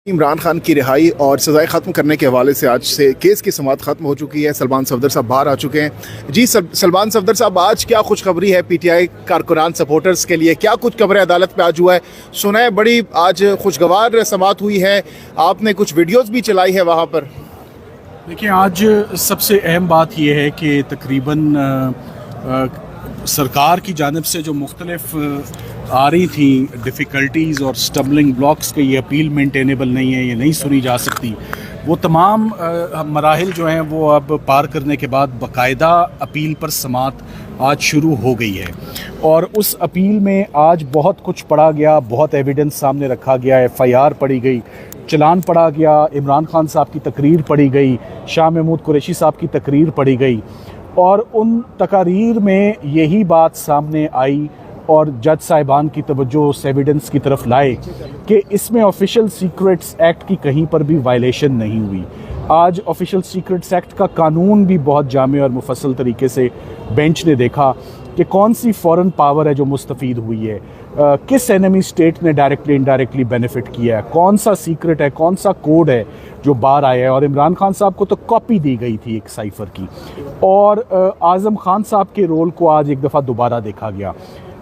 इमरान खान की रिहाई और सज़ाएं ख़त्म करने के हवाले से आज से केस की समाअत ख़त्म हो चुकी है। सलमान सफदर साहब बाहर आ चुके हैं। जी सलमान सफदर साहब, आज क्या खुशखबरी है पीटीआई कारकुनान सपोर्टर्स के लिए? क्या कुछ खबर अदालत पे आज हुआ है? सुना है बड़ी आज खुशगवार समाअत हुई है, आपने कुछ वीडियोस भी चलाई है वहाँ पर। देखिए, आज सबसे अहम बात यह है कि तकरीबन सरकार की जानिब से जो मुख्तलिफ आ रही थी डिफ़िकल्टीज़ और स्टम्बलिंग ब्लॉक्स के ये अपील मेंटेनेबल नहीं है, ये नहीं सुनी जा सकती, वो तमाम मराहिल जो हैं वो अब पार करने के बाद बाकायदा अपील पर समाअत आज शुरू हो गई है। और उस अपील में आज बहुत कुछ पढ़ा गया, बहुत एविडेंस सामने रखा गया, FIR पढ़ी गई, चलान पढ़ा गया, इमरान खान साहब की तकरीर पढ़ी गई, शाह महमूद कुरैशी साहब की तकरीर पढ़ी गई। और उन तकारीर में यही बात सामने आई और जज साहिबान की तवज्जो उस एविडेंस की तरफ लाए कि इसमें ऑफिशियल सीक्रेट्स एक्ट की कहीं पर भी वायलेशन नहीं हुई। आज ऑफिशियल सीक्रेट्स एक्ट का कानून भी बहुत जामे और मुफस्सल तरीके से बेंच ने देखा कि कौन सी फॉरेन पावर है जो मुस्तफ़ीद हुई है, किस एनिमी स्टेट ने डायरेक्टली इनडायरेक्टली बेनिफिट किया है, कौन सा सीक्रेट है, कौन सा कोड है जो बाहर आया है। और इमरान खान साहब को तो कॉपी दी गई थी एक साइफ़र की, और आज़म खान साहब के रोल को आज एक दफ़ा दोबारा देखा गया।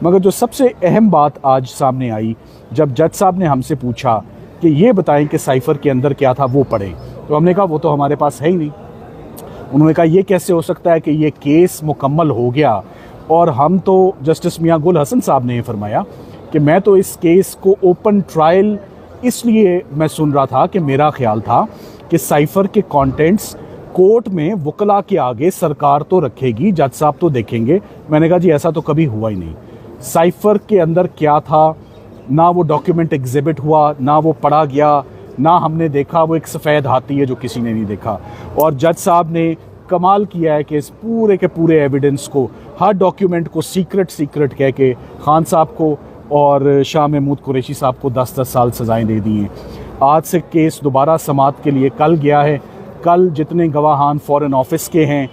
मगर जो सबसे अहम बात आज सामने आई, जब जज साहब ने हमसे पूछा कि ये बताएं कि साइफ़र के अंदर क्या था, वो पढ़ें, तो हमने कहा वो तो हमारे पास है ही नहीं। उन्होंने कहा ये कैसे हो सकता है कि ये केस मुकम्मल हो गया, और हम तो जस्टिस मियां गुल हसन साहब ने फरमाया कि मैं तो इस केस को ओपन ट्रायल इसलिए मैं सुन रहा था कि मेरा ख्याल था कि साइफ़र के कंटेंट्स कोर्ट में वकला के आगे सरकार तो रखेगी, जज साहब तो देखेंगे। मैंने कहा जी ऐसा तो कभी हुआ ही नहीं। साइफ़र के अंदर क्या था, ना वो डॉक्यूमेंट एग्जिबिट हुआ, ना वो पढ़ा गया, ना हमने देखा। वो एक सफ़ेद हाथी है जो किसी ने नहीं देखा। और जज साहब ने कमाल किया है कि इस पूरे के पूरे एविडेंस को, हर डॉक्यूमेंट को सीक्रेट कह के खान साहब को और शाह महमूद कुरैशी साहब को 10-10 साल सज़ाएं दे दी हैं। आज से केस दोबारा समाअत के लिए कल गया है। कल जितने गवाहान फ़ॉरेन ऑफिस के हैं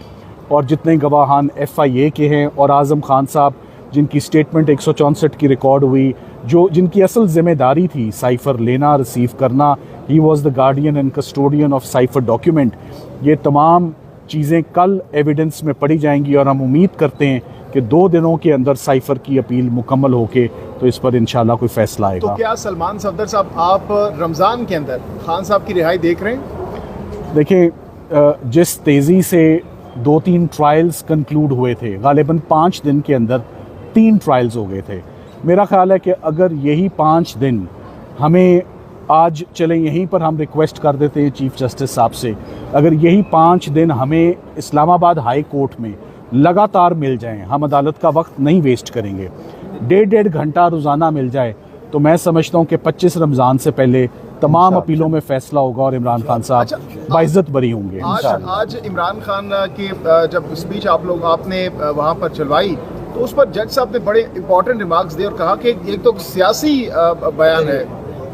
और जितने गवाहान FIA के हैं और आज़म खान साहब जिनकी स्टेटमेंट 164 की रिकॉर्ड हुई, जो जिनकी असल ज़िम्मेदारी थी साइफ़र लेना, रिसीव करना, he was the guardian and custodian of cipher document, ये तमाम चीज़ें कल एविडेंस में पढ़ी जाएंगी। और हम उम्मीद करते हैं कि 2 दिनों के अंदर साइफ़र की अपील मुकम्मल होके तो इस पर इंशाल्लाह कोई फ़ैसला आएगा। तो क्या सलमान सफदर साहब, आप रमज़ान के अंदर खान साहब की रिहाई देख रहे हैं? देखिए, जिस तेज़ी से 2-3 ट्रायल्स कंक्लूड हुए थे, गालिबन 5 दिन के अंदर 3 ट्रायल्स हो गए थे। मेरा ख्याल है कि अगर यही 5 दिन हमें आज चलें, यहीं पर हम रिक्वेस्ट कर देते हैं चीफ़ जस्टिस साहब से, अगर यही 5 दिन हमें इस्लामाबाद हाई कोर्ट में लगातार मिल जाएं, हम अदालत का वक्त नहीं वेस्ट करेंगे, 1.5 घंटा रोज़ाना मिल जाए, तो मैं समझता हूँ कि 25 रमज़ान से पहले तमाम अपीलों में फ़ैसला होगा और इमरान खान साहब बाइज़्ज़त बरी होंगे। आज इमरान खान की जब स्पीच आपने वहाँ पर चलवाई, तो उस पर जज साहब ने बड़े इंपॉर्टेंट रिमार्क्स दिए और कहा कि एक तो सियासी बयान है,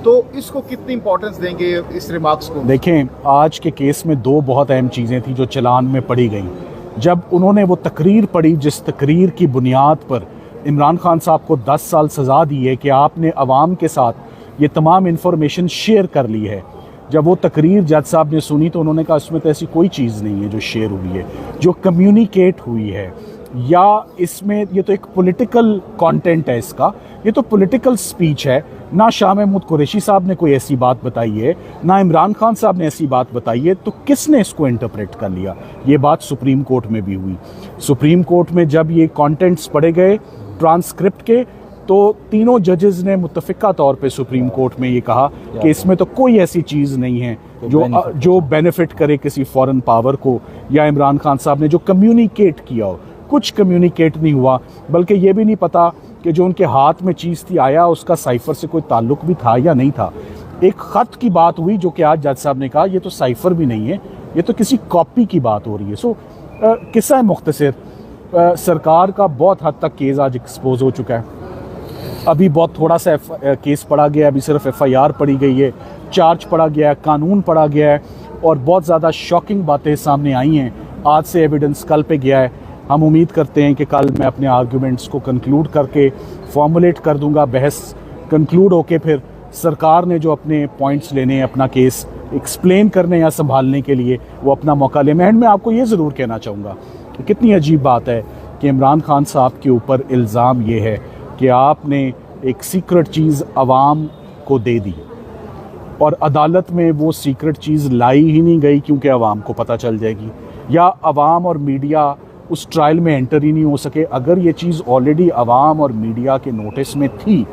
तो इसको कितनी इंपॉर्टेंस देंगे इस रिमार्क्स को? देखें, आज के केस में 2 बहुत अहम चीज़ें थी जो चलान में पढ़ी गई। जब उन्होंने वो तकरीर पढ़ी जिस तकरीर की बुनियाद पर इमरान खान साहब को 10 साल सज़ा दी है कि आपने अवाम के साथ ये तमाम इन्फॉर्मेशन शेयर कर ली है, जब वो तकरीर जज साहब ने सुनी तो उन्होंने कहा इसमें तो ऐसी कोई चीज़ नहीं है जो शेयर हुई है, जो कम्युनिकेट हुई है, या इसमें ये तो एक पॉलिटिकल कंटेंट है, इसका ये तो पॉलिटिकल स्पीच है। ना शाह महमूद कुरैशी साहब ने कोई ऐसी बात बताई है, ना इमरान खान साहब ने ऐसी बात बताई है, तो किसने इसको इंटरप्रेट कर लिया? ये बात सुप्रीम कोर्ट में भी हुई। सुप्रीम कोर्ट में जब ये कंटेंट्स पढ़े गए ट्रांसक्रिप्ट के, तो तीनों जजेस ने मुत्तफ़िका तौर पे सुप्रीम कोर्ट में ये कहा कि इसमें तो कोई ऐसी चीज़ नहीं है जो बेनिफिट करे किसी फॉरेन पावर को, या इमरान खान साहब ने जो कम्युनिकेट किया हो। कुछ कम्युनिकेट नहीं हुआ, बल्कि ये भी नहीं पता कि जो उनके हाथ में चीज़ थी, आया उसका साइफ़र से कोई ताल्लुक़ भी था या नहीं था। एक ख़त की बात हुई जो कि आज जज साहब ने कहा ये तो साइफ़र भी नहीं है, ये तो किसी कॉपी की बात हो रही है। सो किस्सा है मुख्तसर, सरकार का बहुत हद तक केस आज एक्सपोज हो चुका है। अभी बहुत थोड़ा सा केस पढ़ा गया है, अभी सिर्फ FIR पढ़ी गई है, चार्ज पढ़ा गया है, कानून पढ़ा गया है, और बहुत ज़्यादा शॉकिंग बातें सामने आई हैं। आज से एविडेंस कल पे गया है। हम उम्मीद करते हैं कि कल मैं अपने आर्गूमेंट्स को कंक्लूड करके फॉर्मुलेट कर दूंगा, बहस कंक्लूड होके फिर सरकार ने जो अपने पॉइंट्स लेने हैं, अपना केस एक्सप्लेन करने या संभालने के लिए वो अपना मौका ले। मैं एंड में आपको ये ज़रूर कहना चाहूँगा कि कितनी अजीब बात है कि इमरान खान साहब के ऊपर इल्ज़ाम ये है कि आपने एक सीक्रेट चीज़ आवाम को दे दी और अदालत में वो सीक्रेट चीज़ लाई ही नहीं गई क्योंकि आवाम को पता चल जाएगी, या आवाम और मीडिया उस ट्रायल में एंटर ही नहीं हो सके। अगर ये चीज़ ऑलरेडी आवाम और मीडिया के नोटिस में थी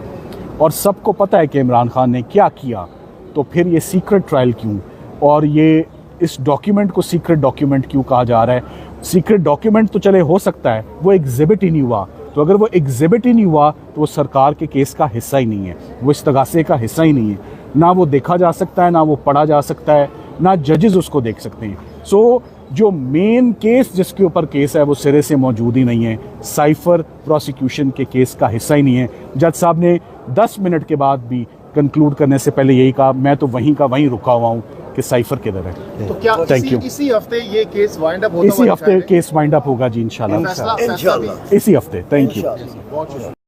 और सबको पता है कि इमरान खान ने क्या किया, तो फिर ये सीक्रेट ट्रायल क्यों, और ये इस डॉक्यूमेंट को सीक्रेट डॉक्यूमेंट क्यों कहा जा रहा है? सीक्रेट डॉक्यूमेंट तो चले हो सकता है, वो एग्जिबिट ही नहीं हुआ, तो अगर वो एग्जिबिट ही नहीं हुआ तो वो सरकार के केस का हिस्सा ही नहीं है, वो इस्तगासे का हिस्सा ही नहीं है। ना वो देखा जा सकता है, ना वो पढ़ा जा सकता है, ना जजेस उसको देख सकते हैं। सो जो मेन केस जिसके ऊपर केस है वो सिरे से मौजूद ही नहीं है, साइफर प्रोसिक्यूशन के केस का हिस्सा ही नहीं है। जज साहब ने 10 मिनट के बाद भी कंक्लूड करने से पहले यही कहा, मैं तो वहीं का वहीं रुका हुआ हूँ कि साइफर किधर है। तो क्या इसी हफ्ते ये केस वाइंड अप होता इसी हफ्ते केस वाइंड अप होगा जी, इंशाल्लाह फैसला इसी हफ्ते। Thank you.